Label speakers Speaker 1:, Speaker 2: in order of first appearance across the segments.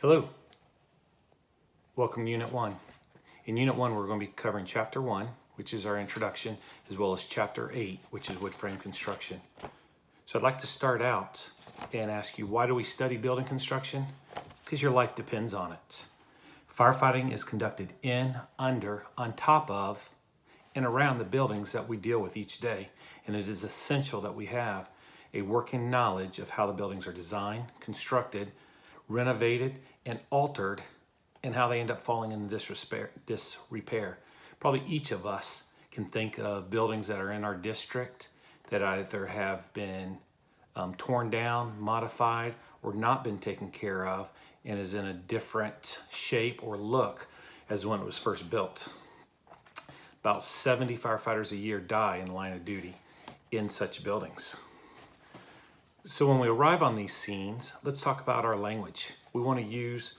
Speaker 1: Hello, welcome to Unit 1. In Unit 1 we're going to be covering Chapter 1, which is our introduction, as well as Chapter 8, which is wood frame construction. So I'd like to start out and ask you, why do we study building construction? It's because your life depends on it. Firefighting is conducted in, under, on top of, and around the buildings that we deal with each day, and it is essential that we have a working knowledge of how the buildings are designed, constructed, renovated, and altered, and how they end up falling into disrepair. Probably each of us can think of buildings that are in our district that either have been torn down, modified, or not been taken care of, and is in a different shape or look as when it was first built. About 70 firefighters a year die in the line of duty in such buildings. So when we arrive on these scenes, let's talk about our language. We want to use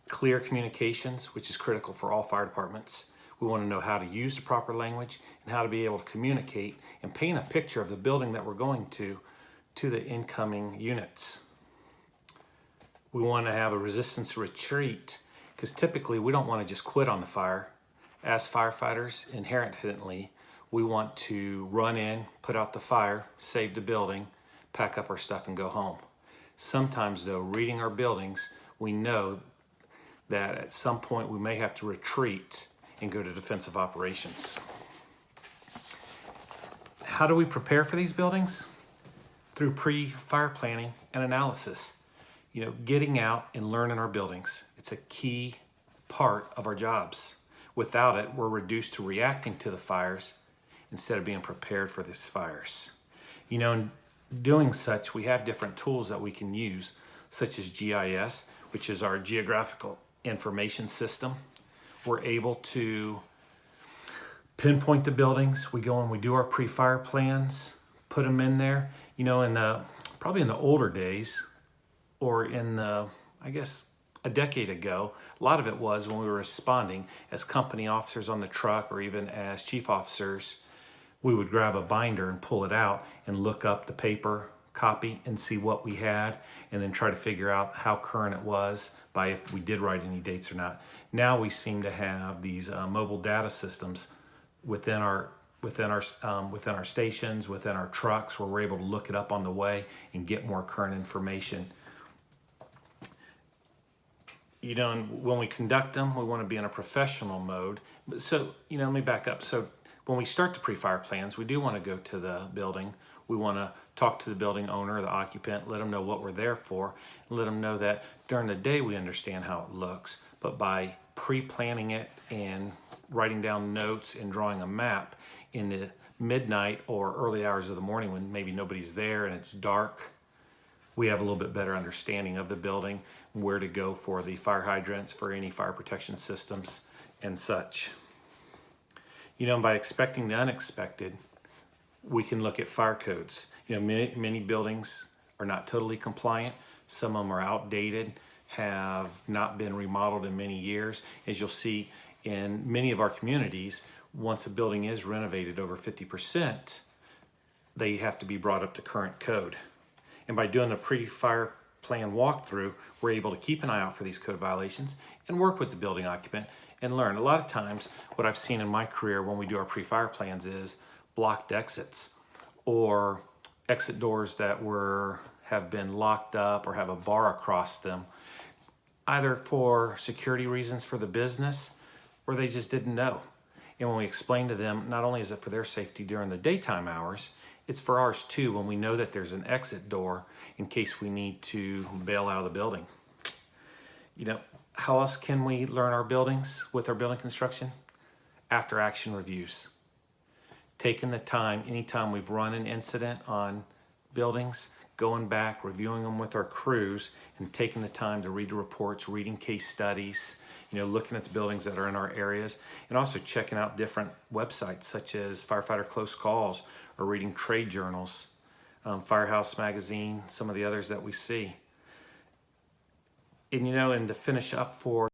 Speaker 1: clear communications, which is critical for all fire departments. We want to know how to use the proper language and how to be able to communicate and paint a picture of the building that we're going to the incoming units. We want to have a resistance retreat, because typically we don't want to just quit on the fire. As firefighters, inherently, we want to run in, put out the fire, save the building, pack up our stuff and go home. Sometimes though, reading our buildings, we know that at some point we may have to retreat and go to defensive operations. How do we prepare for these buildings? Through pre-fire planning and analysis. Getting out and learning our buildings. It's a key part of our jobs. Without it, we're reduced to reacting to the fires instead of being prepared for these fires. In doing such, we have different tools that we can use, such as GIS, which is our geographical information system. We're able to pinpoint the buildings. We go and we do our pre-fire plans, put them in there. Probably in the older days, or I guess a decade ago, a lot of it was when we were responding as company officers on the truck, or even as chief officers, we would grab a binder and pull it out and look up the paper copy and see what we had, and then try to figure out how current it was by if we did write any dates or not. Now we seem to have these mobile data systems within our stations, within our trucks, where we're able to look it up on the way and get more current information. And when we conduct them, we want to be in a professional mode. So, let me back up. So when we start the pre-fire plans, we do want to go to the building. We want to talk to the building owner, the occupant, let them know what we're there for, and let them know that during the day we understand how it looks, but by pre-planning it and writing down notes and drawing a map in the midnight or early hours of the morning when maybe nobody's there and it's dark, we have a little bit better understanding of the building, where to go for the fire hydrants, for any fire protection systems and such. By expecting the unexpected, we can look at fire codes. Many buildings are not totally compliant. Some of them are outdated, have not been remodeled in many years. As you'll see in many of our communities, once a building is renovated over 50%, they have to be brought up to current code. And by doing a pre-fire plan walkthrough, we're able to keep an eye out for these code violations and work with the building occupant and learn. A lot of times, what I've seen in my career when we do our pre-fire plans is blocked exits, or exit doors that have been locked up or have a bar across them, either for security reasons for the business, or they just didn't know. And when we explain to them, not only is it for their safety during the daytime hours, it's for ours too when we know that there's an exit door in case we need to bail out of the building. How else can we learn our buildings with our building construction? After action reviews. Taking the time, anytime we've run an incident on buildings, going back, reviewing them with our crews, and taking the time to read the reports, reading case studies, looking at the buildings that are in our areas, and also checking out different websites such as Firefighter Close Calls, or reading trade journals, Firehouse Magazine, some of the others that we see. And to finish up for